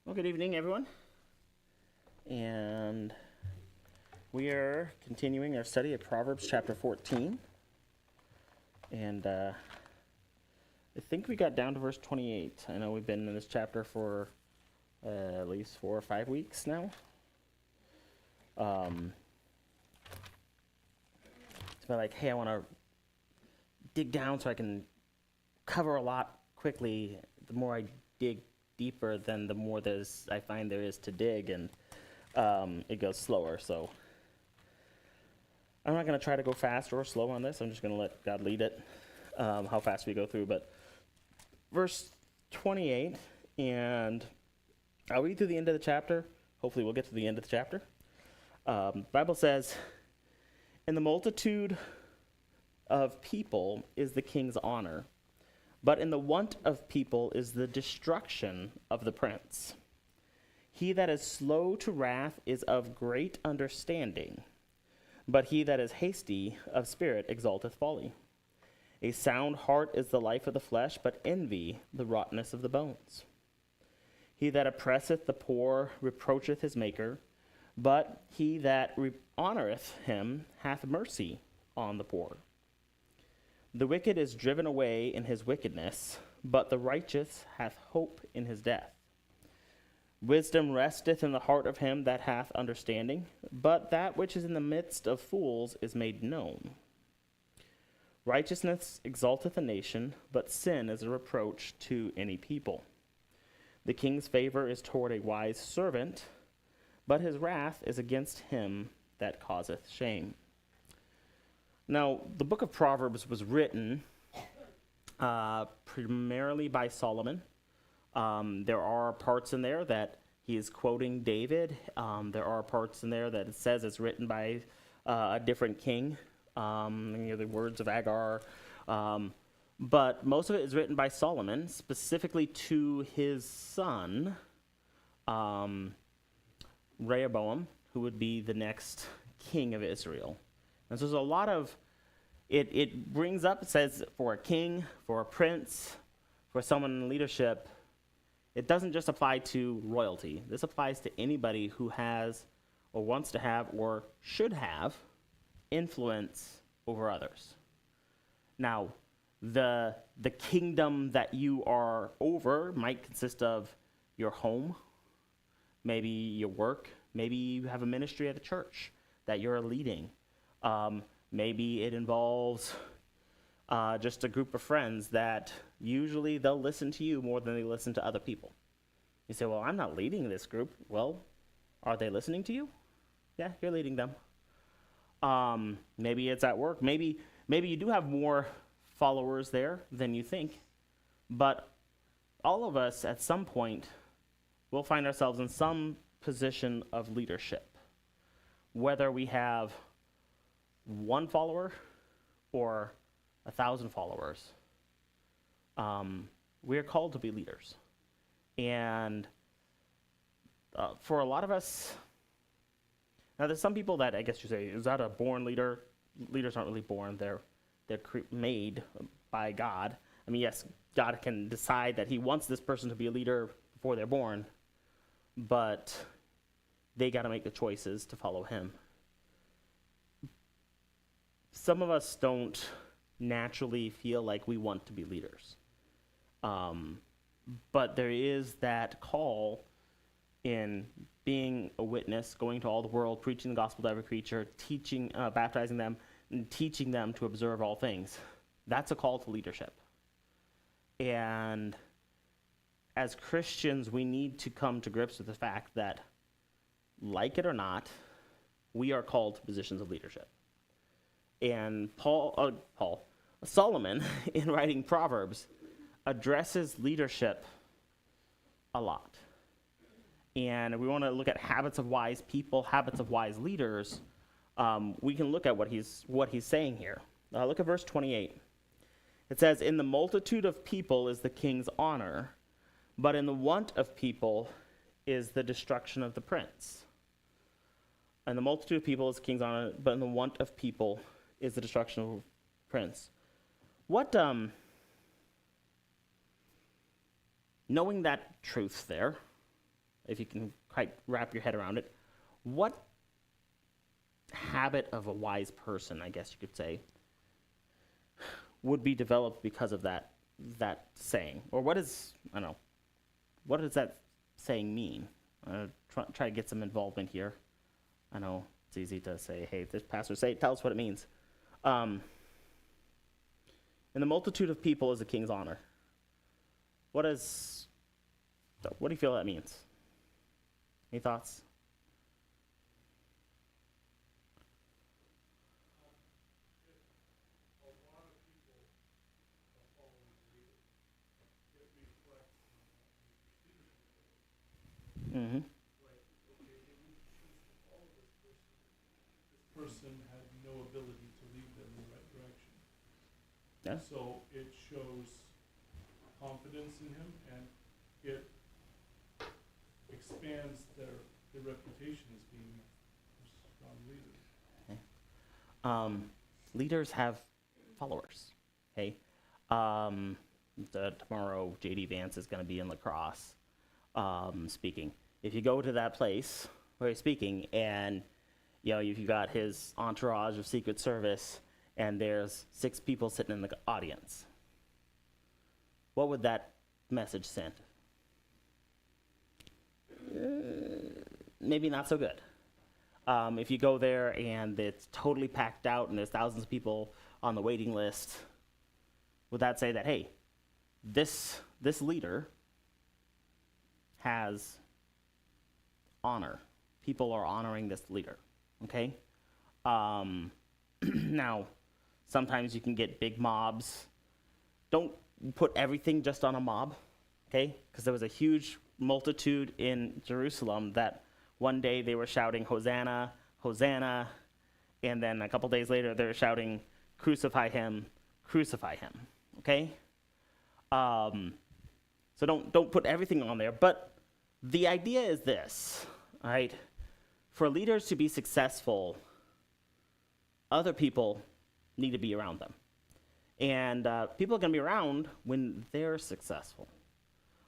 Well, good evening, everyone. And we are continuing our study of Proverbs chapter 14. And I think we got down to verse 28. I know we've been in this chapter for at least 4 or 5 weeks now. It's been like, hey, I want to dig down so I can cover a lot quickly. The more I dig deeper, then the more I find there is to dig, and it goes slower. So I'm not going to try to go fast or slow on this. I'm just going to let God lead it, how fast we go through. But verse 28, and I'll read through the end of the chapter. Hopefully we'll get to the end of the chapter. The Bible says, "In the multitude of people is the king's honor, but in the want of people is the destruction of the prince. He that is slow to wrath is of great understanding, but he that is hasty of spirit exalteth folly. A sound heart is the life of the flesh, but envy the rottenness of the bones. He that oppresseth the poor reproacheth his maker, but he that honoreth him hath mercy on the poor. The wicked is driven away in his wickedness, but the righteous hath hope in his death. Wisdom resteth in the heart of him that hath understanding, but that which is in the midst of fools is made known. Righteousness exalteth a nation, but sin is a reproach to any people. The king's favor is toward a wise servant, but his wrath is against him that causeth shame." Now, the book of Proverbs was written primarily by Solomon. There are parts in there that he is quoting David. There are parts in there that it says it's written by a different king, the words of Agar. But most of it is written by Solomon, specifically to his son, Rehoboam, who would be the next king of Israel. And so there's a lot of, it brings up, it says for a king, for a prince, for someone in leadership, it doesn't just apply to royalty. This applies to anybody who has or wants to have or should have influence over others. Now, the kingdom that you are over might consist of your home, maybe your work, maybe you have a ministry at a church that you're leading. Maybe it involves just a group of friends that usually they'll listen to you more than they listen to other people. You say, well, I'm not leading this group. Well, are they listening to you? Yeah, you're leading them. Maybe it's at work. Maybe you do have more followers there than you think. But all of us at some point will find ourselves in some position of leadership. Whether we have one follower or 1,000 followers, we are called to be leaders. And for a lot of us, now there's some people that I guess you say, is that a born leader? Leaders aren't really born, they're made by God. I mean, yes, God can decide that he wants this person to be a leader before they're born, but they got to make the choices to follow him. Some of us don't naturally feel like we want to be leaders. But there is that call in being a witness, going to all the world, preaching the gospel to every creature, teaching, baptizing them, and teaching them to observe all things. That's a call to leadership. And as Christians, we need to come to grips with the fact that, like it or not, we are called to positions of leadership. And Solomon, in writing Proverbs, addresses leadership a lot. And if we want to look at habits of wise people, habits of wise leaders, we can look at what he's saying here. Look at verse 28. It says, "In the multitude of people is the king's honor, but in the want of people is the destruction of the prince." And the multitude of people is the king's honor, but in the want of people is the destruction of the prince. What, knowing that truth there, if you can quite wrap your head around it. What habit of a wise person, I guess you could say, would be developed because of that saying? Or what is, I don't know, what does that saying mean? Try to get some involvement here. I know it's easy to say, hey, this pastor say, tell us what it means. In the multitude of people is a king's honor. What do you feel that means? Any thoughts? Mm-hmm. Person had no ability to lead them in the right direction. Yeah. So it shows confidence in him, and it expands their reputation as being a strong leader. Okay. Leaders have followers. Okay. Tomorrow, J.D. Vance is going to be in La Crosse speaking. If you go to that place where he's speaking, and you've got his entourage of Secret Service, and there's 6 people sitting in the audience, what would that message send? Maybe not so good. If you go there and it's totally packed out and there's thousands of people on the waiting list, would that say that, hey, this leader has honor? People are honoring this leader, okay? Now, sometimes you can get big mobs. Don't put everything just on a mob, okay? Because there was a huge multitude in Jerusalem that one day they were shouting, Hosanna, Hosanna, and then a couple days later they're shouting, crucify him, okay? So don't put everything on there, but the idea is this, all right? For leaders to be successful, other people need to be around them. And people are going to be around when they're successful.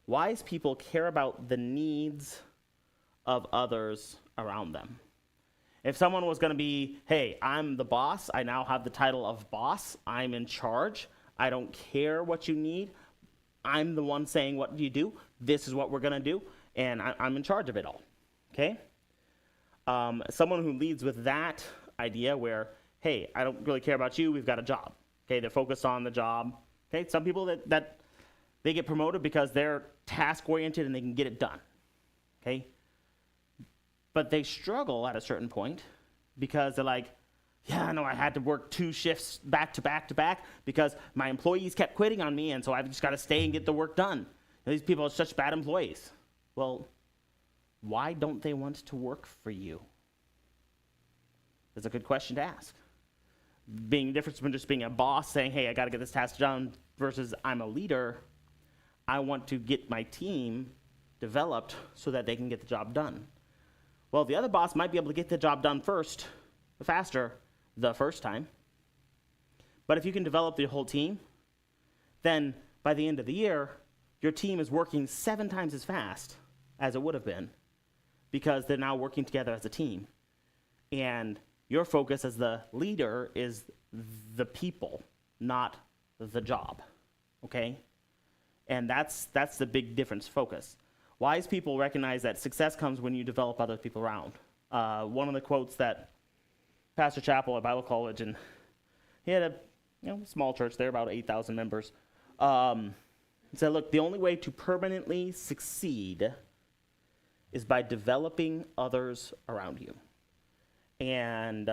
Wise people care about the needs of others around them. If someone was going to be, hey, I'm the boss, I now have the title of boss, I'm in charge, I don't care what you need, I'm the one saying what you do, this is what we're going to do, and I'm in charge of it all, okay? Someone who leads with that idea where, hey, I don't really care about you, we've got a job, okay? They're focused on the job, okay? Some people that they get promoted because they're task-oriented and they can get it done, okay? But they struggle at a certain point because they're like, yeah, no, I had to work 2 shifts back to back to back because my employees kept quitting on me, and so I've just got to stay and get the work done. And these people are such bad employees. Well, why don't they want to work for you? That's a good question to ask. Being the difference between just being a boss saying, hey, I got to get this task done versus I'm a leader, I want to get my team developed so that they can get the job done. Well, the other boss might be able to get the job done faster the first time. But if you can develop the whole team, then by the end of the year, your team is working 7 times as fast as it would have been because they're now working together as a team. And your focus as the leader is the people, not the job, okay? And that's the big difference, focus. Wise people recognize that success comes when you develop other people around. One of the quotes that Pastor Chappell at Bible College, and he had a small church there, about 8,000 members. He said, look, the only way to permanently succeed is by developing others around you. And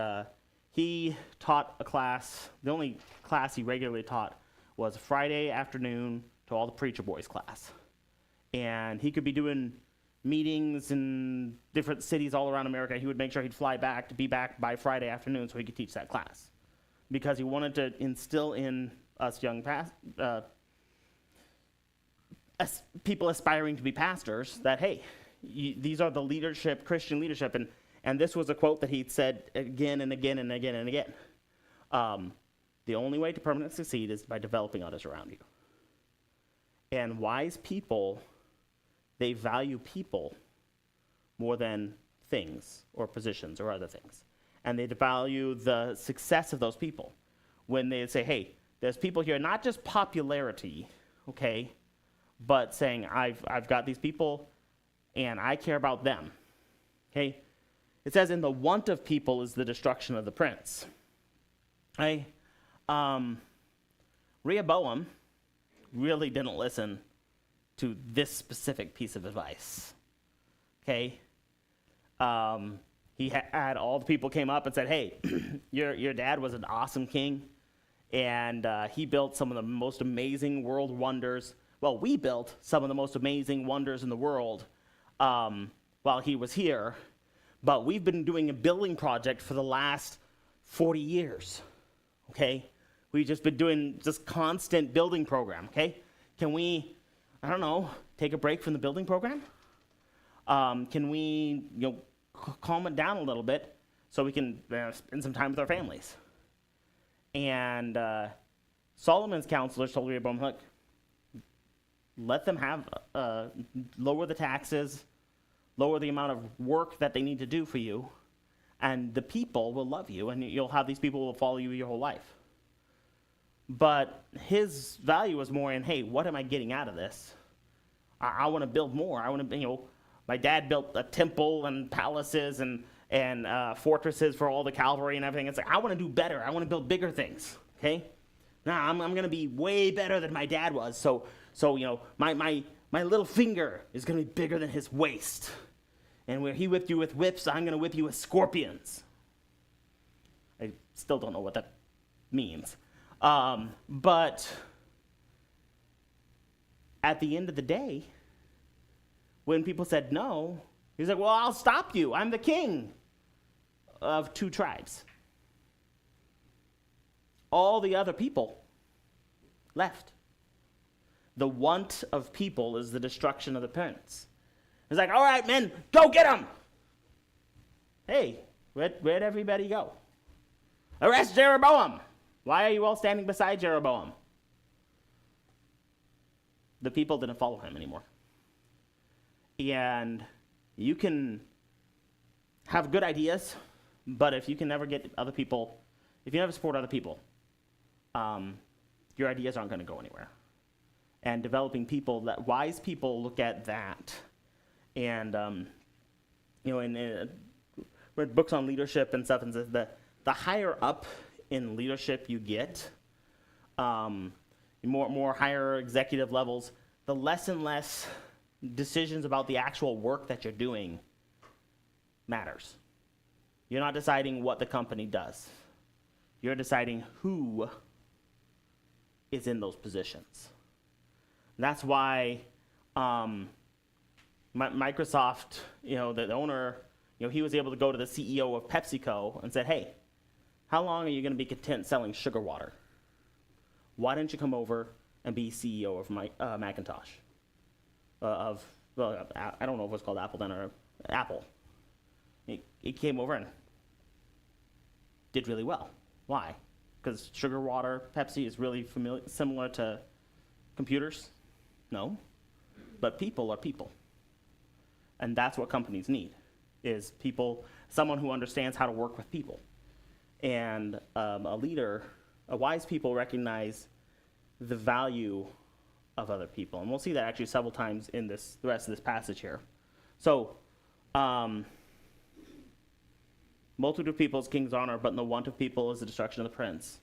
he taught a class, the only class he regularly taught was Friday afternoon to all the preacher boys class. And he could be doing meetings in different cities all around America. He would make sure he'd fly back to be back by Friday afternoon so he could teach that class. Because he wanted to instill in us young people aspiring to be pastors that, hey, these are the leadership, Christian leadership. And this was a quote that he'd said again and again and again and again. The only way to permanently succeed is by developing others around you. And wise people, they value people more than things or positions or other things. And they value the success of those people. When they say, hey, there's people here, not just popularity, okay, but saying, I've got these people and I care about them, okay? It says, in the want of people is the destruction of the prince. Okay? Rehoboam really didn't listen to this specific piece of advice, okay? He had all the people came up and said, hey, your dad was an awesome king, and he built some of the most amazing world wonders. Well, we built some of the most amazing wonders in the world while he was here, but we've been doing a building project for the last 40 years, okay? We've just been doing just constant building program, okay? Can we, I don't know, take a break from the building program? Can we, calm it down a little bit so we can spend some time with our families? And Solomon's counselors told Rehoboam, look, let them have, lower the taxes, lower the amount of work that they need to do for you, and the people will love you, and you'll have these people who will follow you your whole life. But his value was more in, hey, what am I getting out of this? I want to build more. I want to, my dad built a temple and palaces and fortresses for all the cavalry and everything. It's like, I want to do better. I want to build bigger things, okay? Now, I'm going to be way better than my dad was. So my little finger is going to be bigger than his waist. And where he whipped you with whips, I'm going to whip you with scorpions. I still don't know what that means. But at the end of the day, when people said no, he's like, well, I'll stop you. I'm the king of 2 tribes. All the other people left. The want of people is the destruction of the prince. It's like, all right, men, go get him. Hey, where'd everybody go? Arrest Jeroboam. Why are you all standing beside Jeroboam? The people didn't follow him anymore. And you can have good ideas, but if you can never get other people, if you never support other people, your ideas aren't going to go anywhere. And developing people, that wise people look at that. And, read books on leadership and stuff, and says that the higher up in leadership you get, more higher executive levels, the less and less decisions about the actual work that you're doing matters. You're not deciding what the company does. You're deciding who is in those positions. And that's why Microsoft, the owner, he was able to go to the CEO of PepsiCo and said, hey, how long are you going to be content selling sugar water? Why don't you come over and be CEO of Macintosh? I don't know if it was called Apple then or Apple. He came over and did really well. Why? Because sugar water, Pepsi is really similar to computers? No. But people are people. And that's what companies need, is people, someone who understands how to work with people. And a leader, wise people recognize the value of other people. And we'll see that actually several times in the rest of this passage here. So, multitude of people is king's honor, but in the want of people is the destruction of the prince.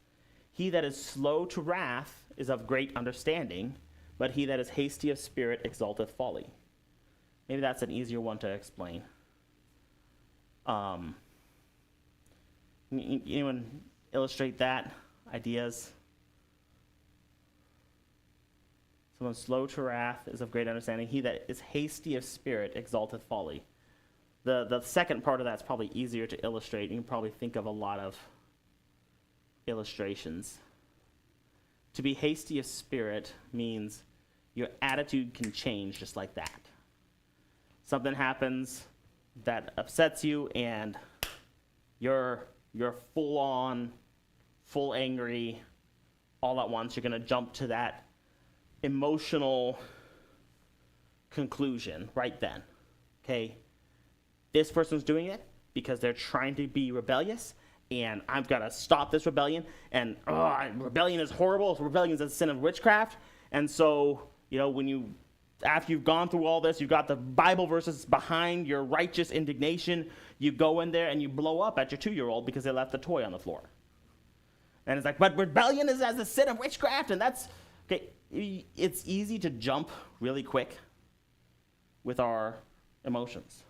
He that is slow to wrath is of great understanding, but he that is hasty of spirit exalteth folly. Maybe that's an easier one to explain. Anyone illustrate that? Ideas? Someone slow to wrath is of great understanding. He that is hasty of spirit exalteth folly. The second part of that's probably easier to illustrate. You can probably think of a lot of illustrations. To be hasty of spirit means your attitude can change just like that. Something happens that upsets you and you're full on, full angry, all at once. You're going to jump to that emotional conclusion right then, okay? this person's doing it because they're trying to be rebellious, and I've got to stop this rebellion, and rebellion is horrible. Rebellion is a sin of witchcraft. And so, after you've gone through all this, you've got the Bible verses behind your righteous indignation, you go in there and you blow up at your 2-year-old because they left the toy on the floor. And it's like, but rebellion is as a sin of witchcraft, and that's, okay, it's easy to jump really quick with our emotions.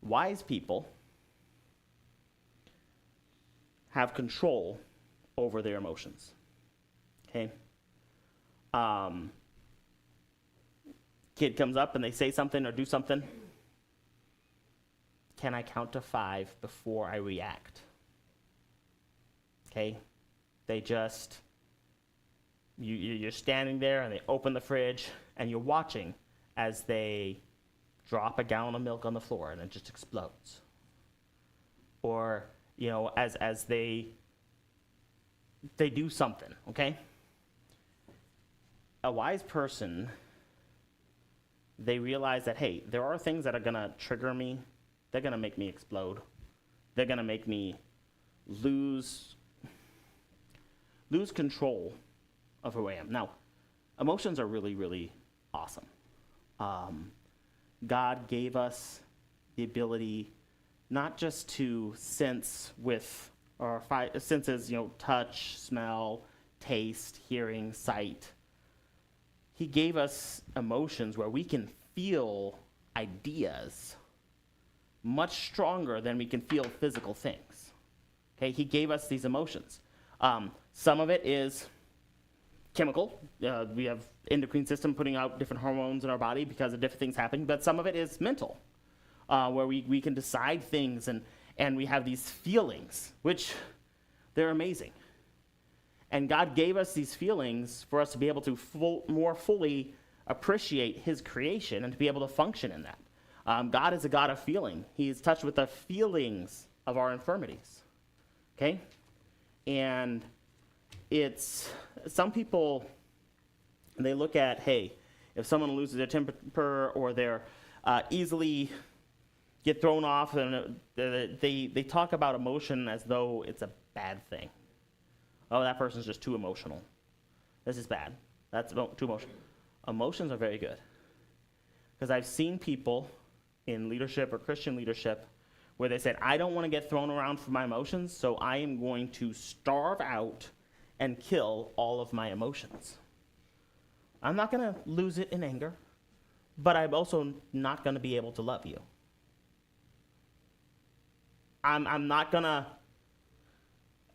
Wise people have control over their emotions. Okay? Kid comes up and they say something or do something. Can I count to 5 before I react? Okay? They just, you're standing there and they open the fridge and you're watching as they drop a gallon of milk on the floor and it just explodes. Or, as they do something, okay? A wise person, they realize that, hey, there are things that are going to trigger me. They're going to make me explode. They're going to make me lose control of who I am. Now, emotions are really, really awesome. God gave us the ability not just to sense with our 5 senses, touch, smell, taste, hearing, sight. He gave us emotions where we can feel ideas much stronger than we can feel physical things. Okay, he gave us these emotions. Some of it is chemical. We have endocrine system putting out different hormones in our body because of different things happening, but some of it is mental, where we can decide things and we have these feelings, which they're amazing. And God gave us these feelings for us to be able to more fully appreciate his creation and to be able to function in that. God is a God of feeling. He is touched with the feelings of our infirmities. Okay? And it's, some people, they look at, hey, if someone loses their temper or they're easily get thrown off, and they talk about emotion as though it's a bad thing. Oh, that person's just too emotional. This is bad. That's too emotional. Emotions are very good. Because I've seen people in leadership or Christian leadership where they said, I don't want to get thrown around for my emotions, so I am going to starve out and kill all of my emotions. I'm not going to lose it in anger, but I'm also not going to be able to love you. I'm not going to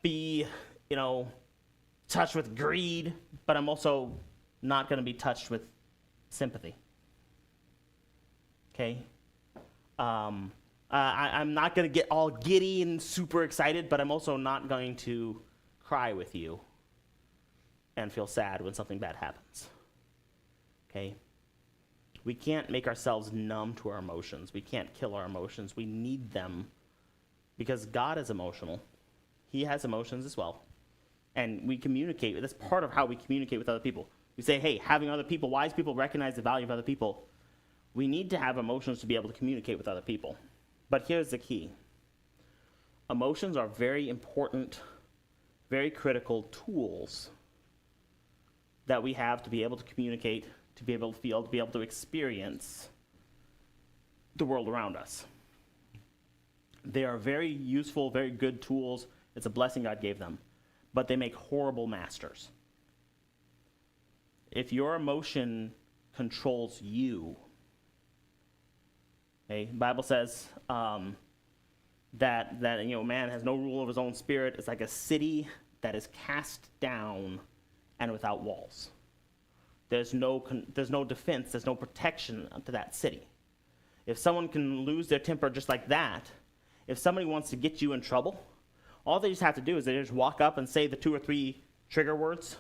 be, touched with greed, but I'm also not going to be touched with sympathy. Okay? I'm not going to get all giddy and super excited, but I'm also not going to cry with you and feel sad when something bad happens. Okay? We can't make ourselves numb to our emotions. We can't kill our emotions. We need them because God is emotional. He has emotions as well. And we communicate. That's part of how we communicate with other people. We say, hey, having other people, wise people recognize the value of other people. We need to have emotions to be able to communicate with other people. But here's the key. Emotions are very important, very critical tools that we have to be able to communicate, to be able to feel, to be able to experience the world around us. They are very useful, very good tools. It's a blessing God gave them. But they make horrible masters. If your emotion controls you, okay, the Bible says that man has no rule of his own spirit. It's like a city that is cast down and without walls. There's no defense. There's no protection to that city. If someone can lose their temper just like that, if somebody wants to get you in trouble, all they just have to do is they just walk up and say the 2 or 3 trigger words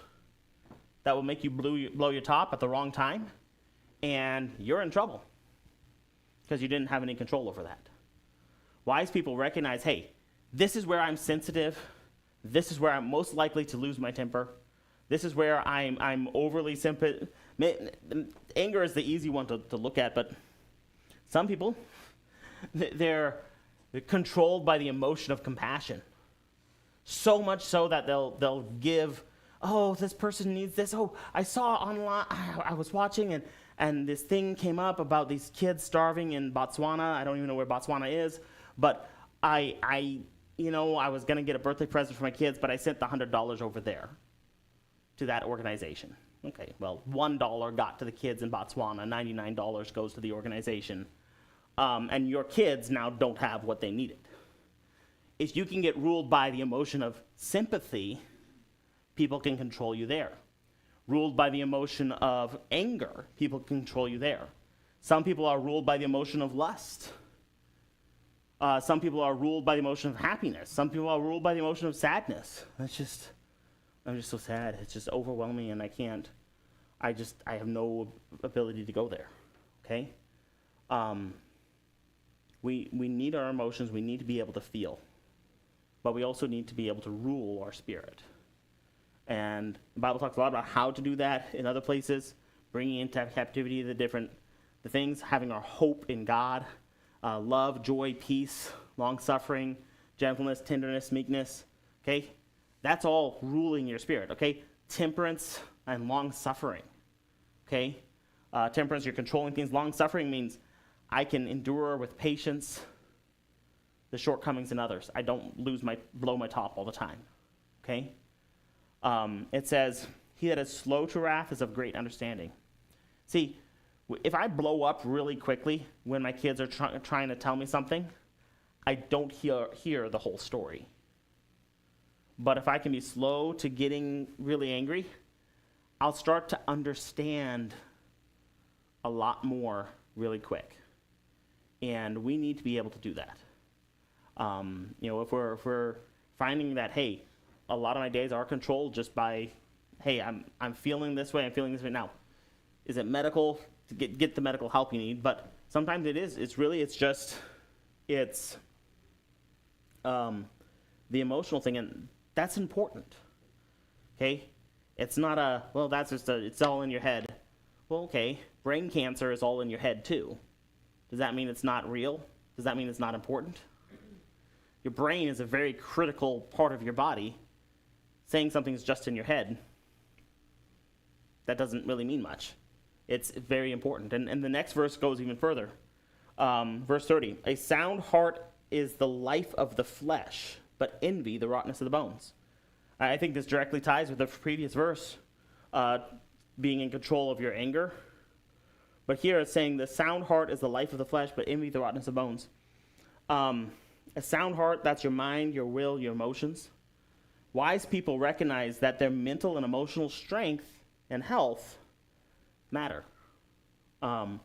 that will make you blow your top at the wrong time, and you're in trouble because you didn't have any control over that. Wise people recognize, hey, this is where I'm sensitive. This is where I'm most likely to lose my temper. This is where I'm overly sympathetic. Anger is the easy one to look at, but some people, They're controlled by the emotion of compassion. So much so that they'll give, oh, this person needs this. Oh, I saw online, I was watching and this thing came up about these kids starving in Botswana. I don't even know where Botswana is, but I was going to get a birthday present for my kids, but I sent the $100 over there to that organization. Okay, well, $1 got to the kids in Botswana, $99 goes to the organization. And your kids now don't have what they needed. If you can get ruled by the emotion of sympathy, people can control you there. Ruled by the emotion of anger, people can control you there. Some people are ruled by the emotion of lust. Some people are ruled by the emotion of happiness. Some people are ruled by the emotion of sadness. I'm just so sad. It's just overwhelming, and I have no ability to go there. Okay? We need our emotions. We need to be able to feel. But we also need to be able to rule our spirit. And the Bible talks a lot about how to do that in other places, bringing into captivity the things, having our hope in God, love, joy, peace, long-suffering, gentleness, tenderness, meekness. Okay? That's all ruling your spirit. Okay? Temperance and long-suffering. Okay? Temperance, you're controlling things. Long-suffering means I can endure with patience the shortcomings in others. I don't blow my top all the time. Okay? It says, he that is slow to wrath is of great understanding. See, if I blow up really quickly when my kids are trying to tell me something, I don't hear the whole story. But if I can be slow to getting really angry, I'll start to understand a lot more really quick. And we need to be able to do that. If we're finding that, hey, a lot of my days are controlled just by, hey, I'm feeling this way, I'm feeling this way now. Is it medical? To get the medical help you need, but sometimes it is. It's just the emotional thing, and that's important. Okay, it's not it's all in your head. Well, okay, brain cancer is all in your head too. Does that mean it's not real? Does that mean it's not important? Your brain is a very critical part of your body. Saying something's just in your head, that doesn't really mean much. It's very important. And the next verse goes even further. Verse 30, a sound heart is the life of the flesh, but envy the rottenness of the bones. I think this directly ties with the previous verse, being in control of your anger. But here it's saying the sound heart is the life of the flesh, but envy the rottenness of bones. A sound heart, that's your mind, your will, your emotions. Wise people recognize that their mental and emotional strength and health matter. They'll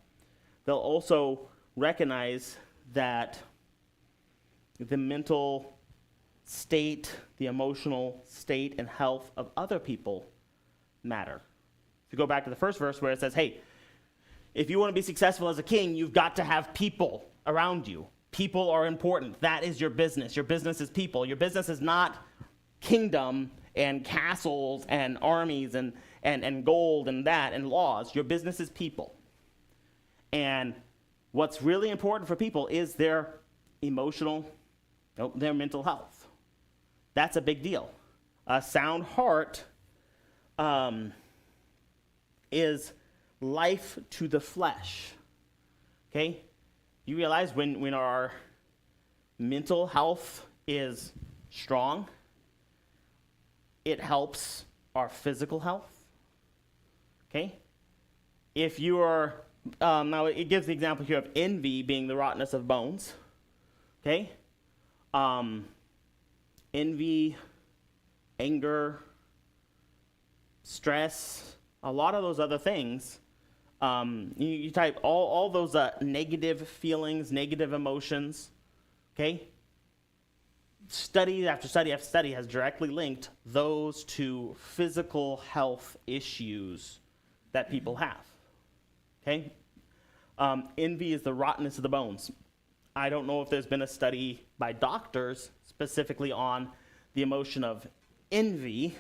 also recognize that the mental state, the emotional state and health of other people matter. If you go back to the first verse where it says, hey, if you want to be successful as a king, you've got to have people around you. People are important. That is your business. Your business is people. Your business is not kingdom and castles and armies and gold and that and laws. Your business is people. And what's really important for people is their their mental health. That's a big deal. A sound heart is life to the flesh. Okay? You realize when our mental health is strong, it helps our physical health. Okay? If you are, now it gives the example here of envy being the rottenness of bones. Okay? Envy, anger, stress, a lot of those other things. You type all those negative feelings, negative emotions, okay? Study after study after study has directly linked those to physical health issues that people have, okay? Envy is the rottenness of the bones. I don't know if there's been a study by doctors specifically on the emotion of envy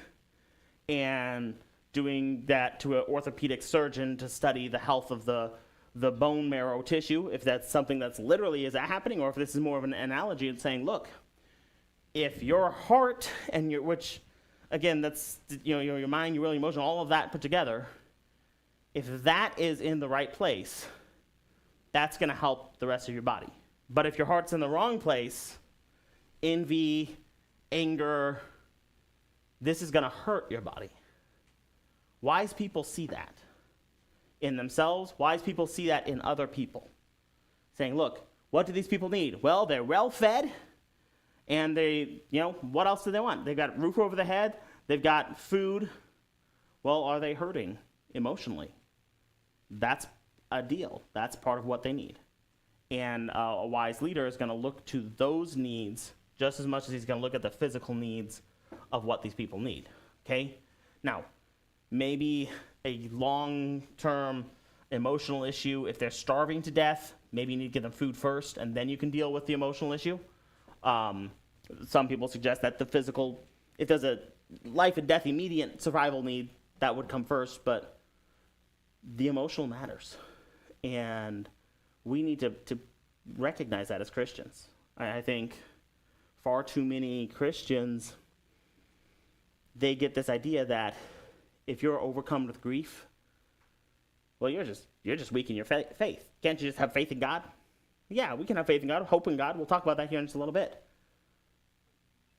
and doing that to an orthopedic surgeon to study the health of the the bone marrow tissue, if that's something that's literally is that happening, or if this is more of an analogy and saying, look, if your heart and your, which again, that's, your mind, your will, your emotion, all of that put together, if that is in the right place, that's going to help the rest of your body. But if your heart's in the wrong place, envy, anger, this is going to hurt your body. Wise people see that in themselves. Wise people see that in other people. Saying, look, what do these people need? Well, they're well fed, and they, what else do they want? They've got a roof over their head. They've got food. Well, are they hurting emotionally? That's a deal. That's part of what they need. And a wise leader is going to look to those needs just as much as he's going to look at the physical needs of what these people need. Okay? Now, maybe a long-term emotional issue, if they're starving to death, maybe you need to give them food first, and then you can deal with the emotional issue. Some people suggest that the physical, if there's a life and death immediate survival need, that would come first, but the emotional matters. And we need to recognize that as Christians. I think far too many Christians, they get this idea that if you're overcome with grief, well, you're just weak in your faith. Can't you just have faith in God? Yeah, we can have faith in God, hope in God. We'll talk about that here in just a little bit.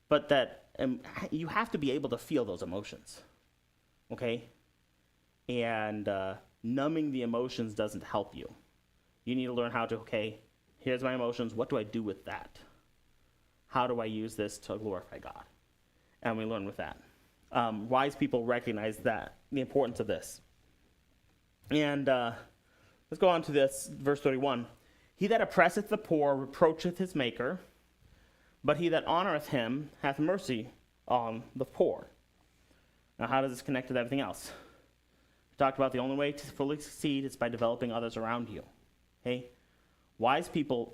But that you have to be able to feel those emotions, okay? And numbing the emotions doesn't help you. You need to learn how to, okay, here's my emotions. What do I do with that? How do I use this to glorify God? And we learn with that. Wise people recognize that, the importance of this. And let's go on to this, verse 31. He that oppresseth the poor reproacheth his maker, but he that honoreth him hath mercy on the poor. Now, how does this connect with everything else? We talked about the only way to fully succeed is by developing others around you. Okay? Wise people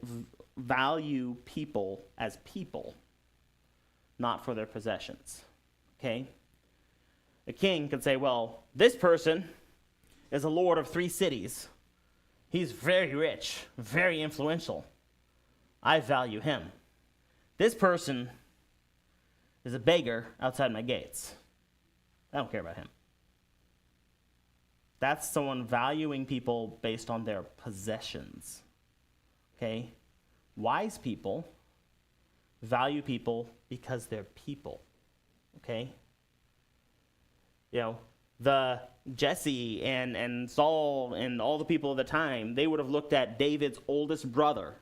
value people as people, not for their possessions. Okay? A king could say, well, this person is a lord of 3 cities. He's very rich, very influential. I value him. This person is a beggar outside my gates. I don't care about him. That's someone valuing people based on their possessions. Okay? Wise people value people because they're people. Okay? The Jesse and Saul and all the people of the time, they would have looked at David's oldest brother,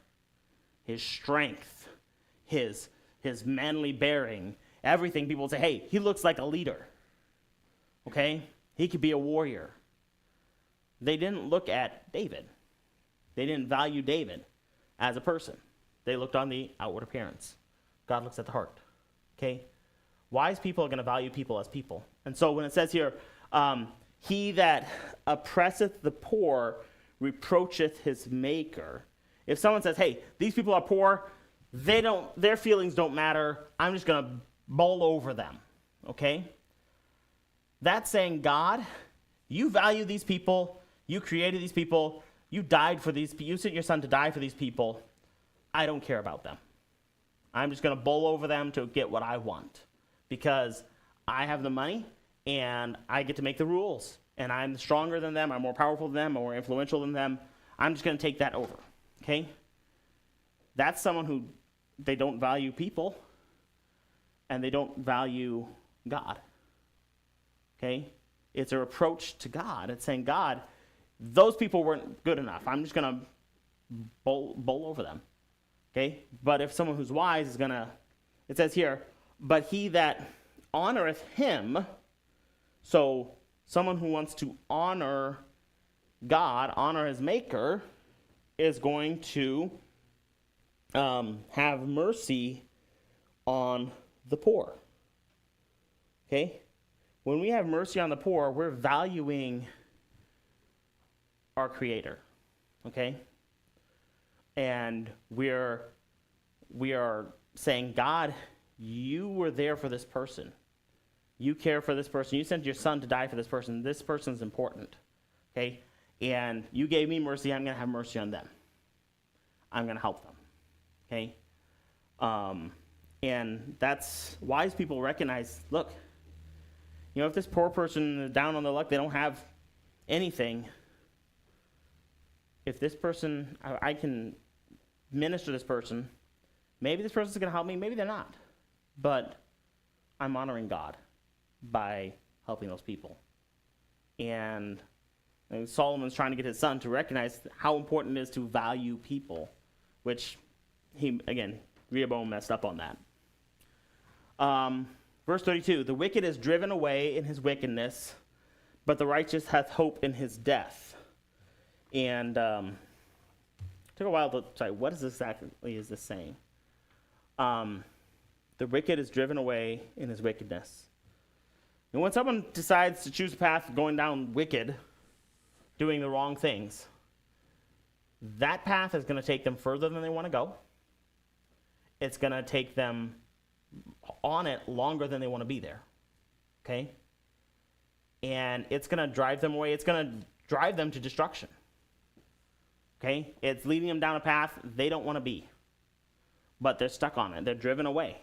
his strength, his manly bearing, everything. People would say, hey, he looks like a leader. Okay? He could be a warrior. They didn't look at David. They didn't value David as a person. They looked on the outward appearance. God looks at the heart. Okay? Wise people are going to value people as people. And so when it says here, he that oppresseth the poor reproacheth his maker. If someone says, hey, these people are poor, their feelings don't matter, I'm just going to bowl over them. Okay? That's saying, God, you value these people, you created these people, you died for these people, you sent your son to die for these people. I don't care about them. I'm just going to bowl over them to get what I want because I have the money and I get to make the rules and I'm stronger than them, I'm more powerful than them, I'm more influential than them. I'm just going to take that over. Okay? That's someone who they don't value people and they don't value God. Okay? It's a reproach to God. It's saying, God, those people weren't good enough. I'm just going to bowl over them. Okay? But if someone who's wise is going to, it says here, but he that honoreth him, so someone who wants to honor God, honor his maker, is going to have mercy on the poor. Okay? When we have mercy on the poor, we're valuing our Creator. Okay? And we are saying, God, you were there for this person. You care for this person. You sent your son to die for this person. This person is important. Okay? and you gave me mercy, I'm going to have mercy on them. I'm going to help them. Okay? And that's wise people recognize, look, if this poor person is down on their luck, they don't have anything. If this person, I can minister to this person, maybe this person's going to help me, maybe they're not. But I'm honoring God by helping those people. And Solomon's trying to get his son to recognize how important it is to value people, which Rehoboam messed up on that. Verse 32, the wicked is driven away in his wickedness, but the righteous hath hope in his death. And it took a while to say, what exactly is this saying? The wicked is driven away in his wickedness. And when someone decides to choose a path going down wicked, doing the wrong things, that path is going to take them further than they want to go. It's going to take them on it longer than they want to be there. Okay? And it's going to drive them away. It's going to drive them to destruction. Okay? It's leading them down a path they don't want to be. But they're stuck on it. They're driven away.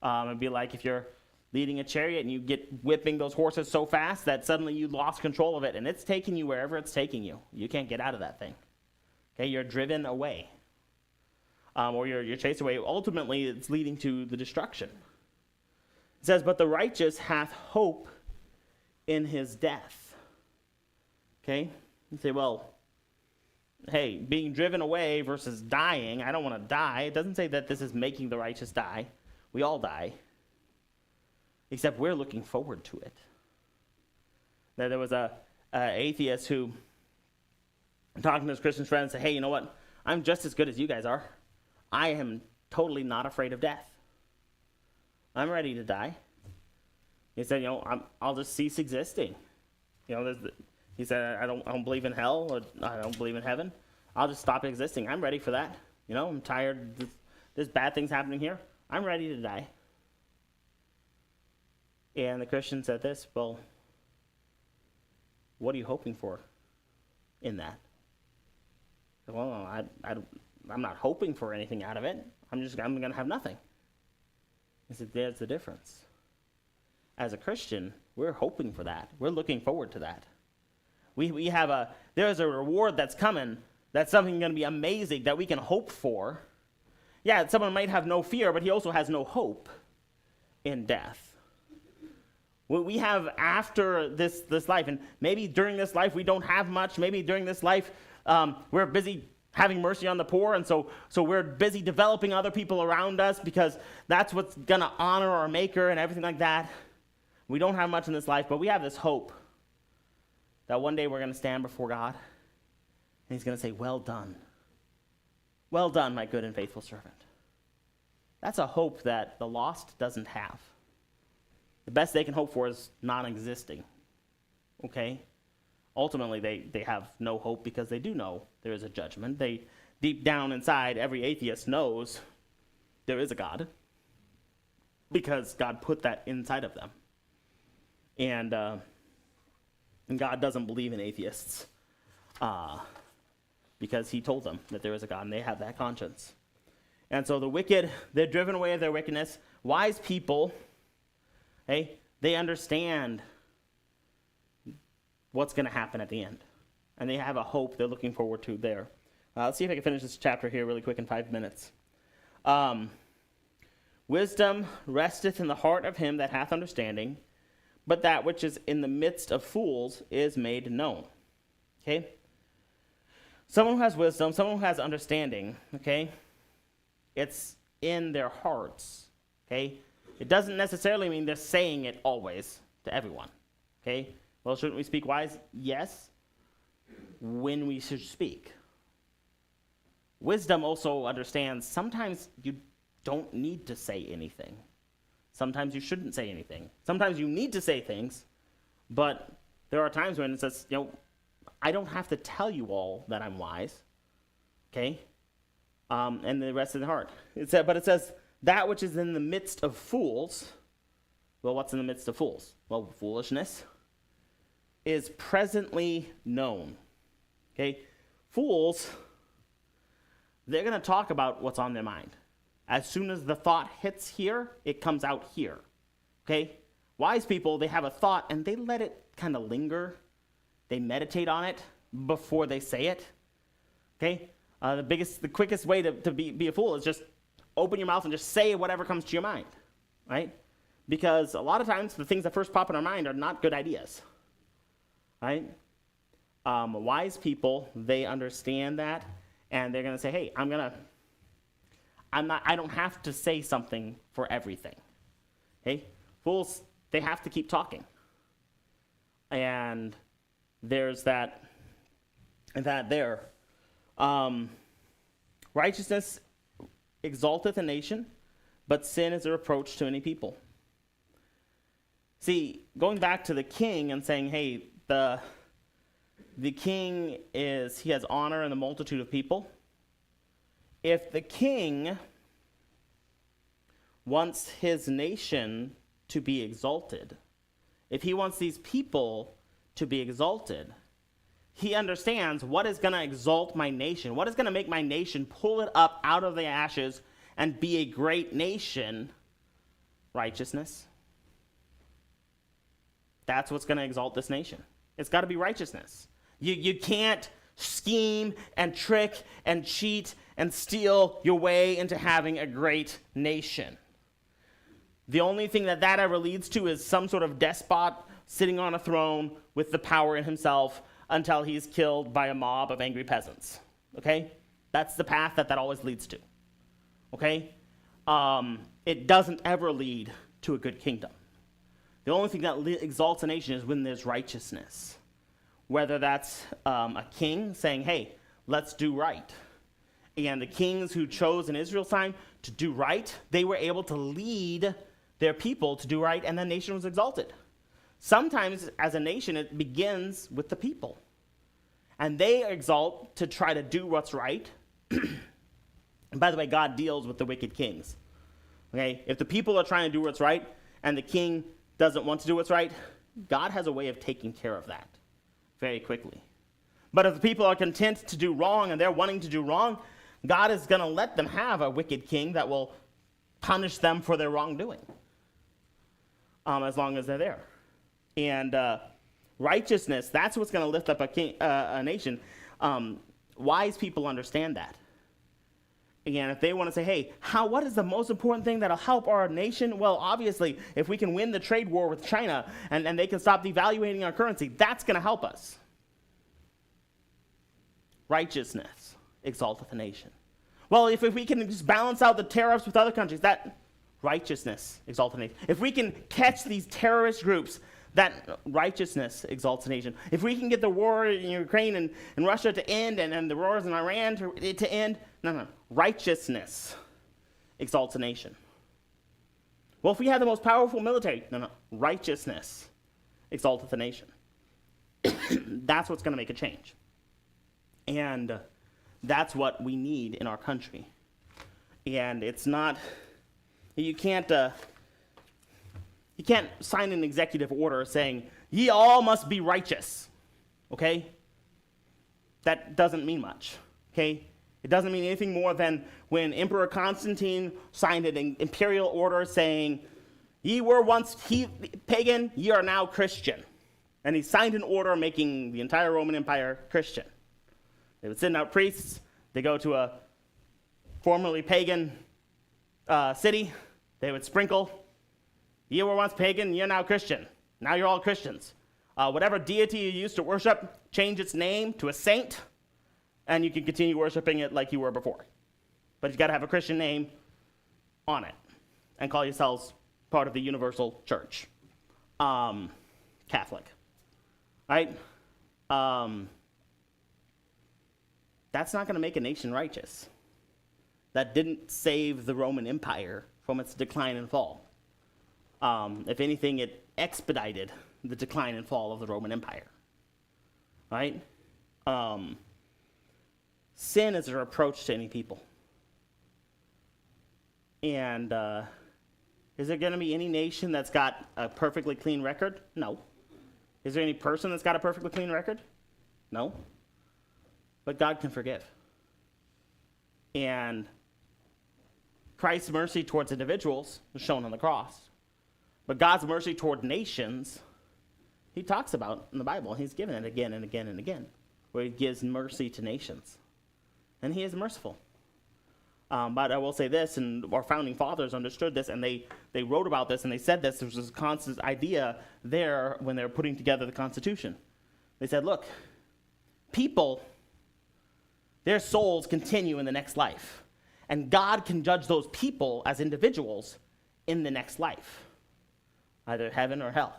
It'd be like if you're leading a chariot and you get whipping those horses so fast that suddenly you lost control of it and it's taking you wherever it's taking you. You can't get out of that thing. Okay? You're driven away. Or you're chased away. Ultimately, it's leading to the destruction. It says, but the righteous hath hope in his death. Okay? You say, well, hey, being driven away versus dying, I don't want to die. It doesn't say that this is making the righteous die. We all die. Except we're looking forward to it. There was a atheist who, talking to his Christian friends, said, hey, you know what? I'm just as good as you guys are. I am totally not afraid of death. I'm ready to die. He said, I'll just cease existing. He said, I don't believe in hell, or I don't believe in heaven. I'll just stop existing. I'm ready for that. I'm tired. There's bad things happening here. I'm ready to die. And the Christian said this, well, what are you hoping for in that? Well, I'm not hoping for anything out of it. I'm going to have nothing. He said, there's the difference. As a Christian, we're hoping for that. We're looking forward to that. There's a reward that's coming. That's something going to be amazing that we can hope for. Yeah, someone might have no fear, but he also has no hope in death. What we have after this life, and maybe during this life we don't have much. Maybe during this life we're busy having mercy on the poor, and so we're busy developing other people around us because that's what's going to honor our Maker and everything like that. We don't have much in this life, but we have this hope that one day we're going to stand before God, and he's going to say, well done. Well done, my good and faithful servant. That's a hope that the lost doesn't have. The best they can hope for is non-existing. Okay? Ultimately, they have no hope because they do know there is a judgment. They, deep down inside, every atheist knows there is a God because God put that inside of them. And God doesn't believe in atheists because he told them that there is a God, and they have that conscience. And so the wicked, they're driven away of their wickedness. Wise people, hey, they understand what's going to happen at the end. And they have a hope they're looking forward to there. Let's see if I can finish this chapter here really quick in 5 minutes. Wisdom resteth in the heart of him that hath understanding, but that which is in the midst of fools is made known. Okay? Someone who has wisdom, someone who has understanding, okay, it's in their hearts, okay? It doesn't necessarily mean they're saying it always to everyone, okay? Well, shouldn't we speak wise? Yes, when we should speak. Wisdom also understands sometimes you don't need to say anything. Sometimes you shouldn't say anything. Sometimes you need to say things, but there are times when it says, I don't have to tell you all that I'm wise, okay? And the rest of the heart. But it says, that which is in the midst of fools, well, what's in the midst of fools? Well, foolishness is presently known. Okay? Fools, they're going to talk about what's on their mind. As soon as the thought hits here, it comes out here. Okay? Wise people, they have a thought and they let it kind of linger. They meditate on it before they say it. Okay? The quickest way to be a fool is just open your mouth and just say whatever comes to your mind. Right? Because a lot of times the things that first pop in our mind are not good ideas. Right? Wise people, they understand that, and they're going to say, hey, I don't have to say something for everything. Okay? Fools, they have to keep talking. And there's that there. Righteousness exalteth a nation, but sin is a reproach to any people. See, going back to the king and saying, hey, the king he has honor in the multitude of people. If the king wants his nation to be exalted, if he wants these people to be exalted, he understands what is going to exalt my nation, what is going to make my nation pull it up out of the ashes and be a great nation. Righteousness. That's what's going to exalt this nation. It's got to be righteousness. You can't scheme and trick and cheat and steal your way into having a great nation. The only thing that ever leads to is some sort of despot sitting on a throne with the power in himself until he's killed by a mob of angry peasants. Okay? That's the path that always leads to. Okay? It doesn't ever lead to a good kingdom. The only thing that exalts a nation is when there's righteousness. Whether that's a king saying, hey, let's do right. And the kings who chose in Israel's time to do right, they were able to lead their people to do right, and the nation was exalted. Sometimes, as a nation, it begins with the people. And they exalt to try to do what's right. And by the way, God deals with the wicked kings. Okay? If the people are trying to do what's right, and the king doesn't want to do what's right, God has a way of taking care of that very quickly. But if the people are content to do wrong and they're wanting to do wrong, God is going to let them have a wicked king that will punish them for their wrongdoing, as long as they're there. And righteousness, that's what's going to lift up a nation. Wise people understand that. And if they want to say, hey, what is the most important thing that'll help our nation? Well, obviously, if we can win the trade war with China and they can stop devaluating our currency, that's going to help us. Righteousness exalteth a nation. Well, if we can just balance out the tariffs with other countries, that righteousness exalts a nation. If we can catch these terrorist groups, that righteousness exalts a nation. If we can get the war in Ukraine and Russia to end and the wars in Iran to end, no. Righteousness exalts a nation. Well, if we have the most powerful military, no. Righteousness exalteth a nation. That's what's going to make a change. And that's what we need in our country. And it's not, you can't sign an executive order saying, ye all must be righteous. Okay? That doesn't mean much. Okay? It doesn't mean anything more than when Emperor Constantine signed an imperial order saying, ye were once pagan, ye are now Christian. And he signed an order making the entire Roman Empire Christian. They would send out priests. They go to a formerly pagan city. They would sprinkle. You were once pagan, you're now Christian. Now you're all Christians. Whatever deity you used to worship, change its name to a saint, and you can continue worshiping it like you were before. But you got to have a Christian name on it and call yourselves part of the universal church. Catholic. Right? That's not going to make a nation righteous. That didn't save the Roman Empire from its decline and fall. If anything, it expedited the decline and fall of the Roman Empire. Right? Sin is a reproach to any people. And is there going to be any nation that's got a perfectly clean record? No. Is there any person that's got a perfectly clean record? No. but God can forgive. And Christ's mercy towards individuals is shown on the cross. But God's mercy toward nations, he talks about in the Bible. He's given it again and again and again, where he gives mercy to nations. And he is merciful. But I will say this, and our founding fathers understood this, and they wrote about this, and they said this. There was this constant idea there when they were putting together the Constitution. They said, look, people, their souls continue in the next life. And God can judge those people as individuals in the next life, either heaven or hell.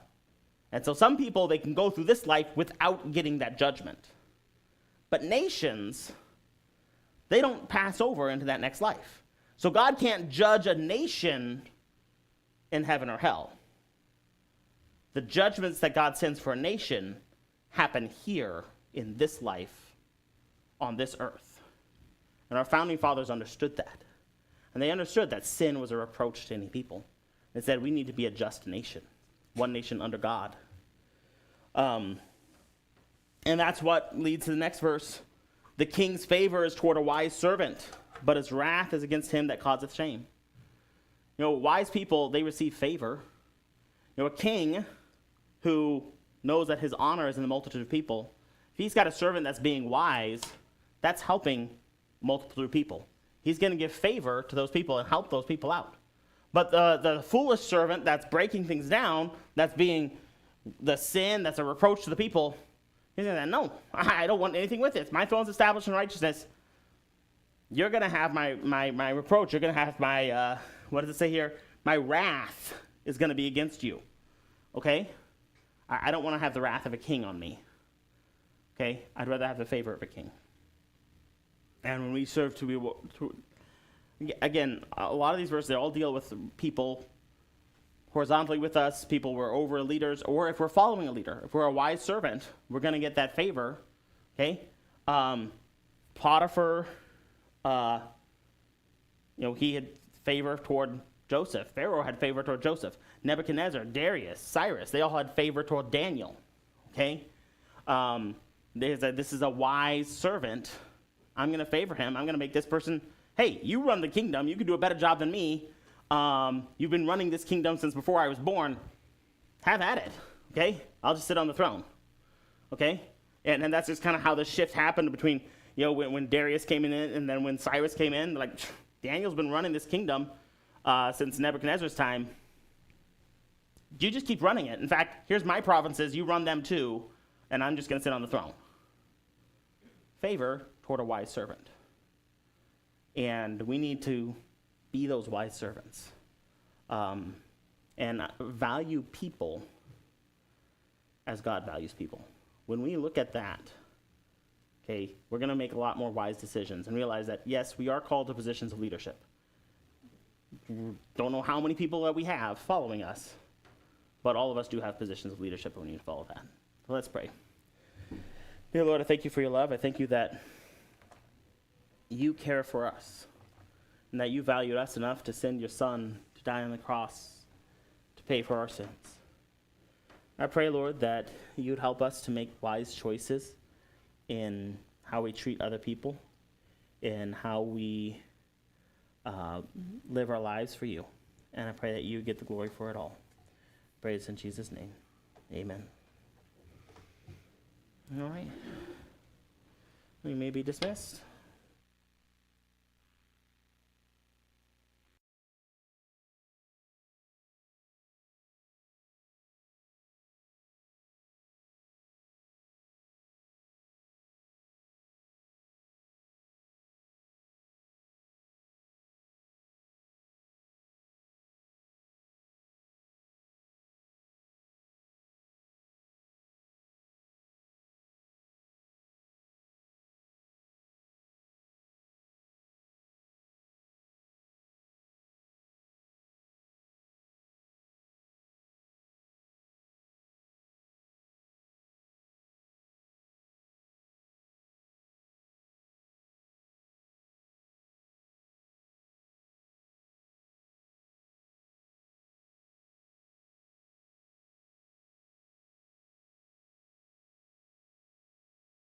And so some people, they can go through this life without getting that judgment. But nations, they don't pass over into that next life. So God can't judge a nation in heaven or hell. The judgments that God sends for a nation happen here in this life on this earth. And our founding fathers understood that. And they understood that sin was a reproach to any people. They said we need to be a just nation, one nation under God. And that's what leads to the next verse. The king's favor is toward a wise servant, but his wrath is against him that causeth shame. You know, wise people, they receive favor. You know, a king who knows that his honor is in the multitude of people, if he's got a servant that's being wise, that's helping multitude of people. He's going to give favor to those people and help those people out. But the foolish servant that's breaking things down, that's being the sin, that's a reproach to the people, he's going to say, no, I don't want anything with it. My throne's established in righteousness. You're going to have my reproach. You're going to have my, what does it say here? My wrath is going to be against you. Okay? I don't want to have the wrath of a king on me. Okay? I'd rather have the favor of a king. And when we serve again, a lot of these verses, they all deal with people horizontally with us, people who are over leaders, or if we're following a leader. If we're a wise servant, we're going to get that favor. Okay? Potiphar, he had favor toward Joseph. Pharaoh had favor toward Joseph. Nebuchadnezzar, Darius, Cyrus, they all had favor toward Daniel. Okay? This is a wise servant. I'm going to favor him. I'm going to make this person, hey, you run the kingdom. You can do a better job than me. You've been running this kingdom since before I was born. Have at it. Okay? I'll just sit on the throne. Okay? And that's just kind of how the shift happened between, when Darius came in and then when Cyrus came in. Like, Daniel's been running this kingdom since Nebuchadnezzar's time. You just keep running it. In fact, here's my provinces. You run them too, and I'm just going to sit on the throne. Favor toward a wise servant. And we need to be those wise servants and value people as God values people. When we look at that, okay, we're going to make a lot more wise decisions and realize that, yes, we are called to positions of leadership. Don't know how many people that we have following us, but all of us do have positions of leadership, and we need to follow that. So let's pray. Dear Lord, I thank you for your love. I thank you that you care for us and that you valued us enough to send your son to die on the cross to pay for our sins. I pray, Lord, that you'd help us to make wise choices in how we treat other people, in how we live our lives for you. And I pray that you get the glory for it all. Praise in Jesus' name. Amen. All right. We may be dismissed.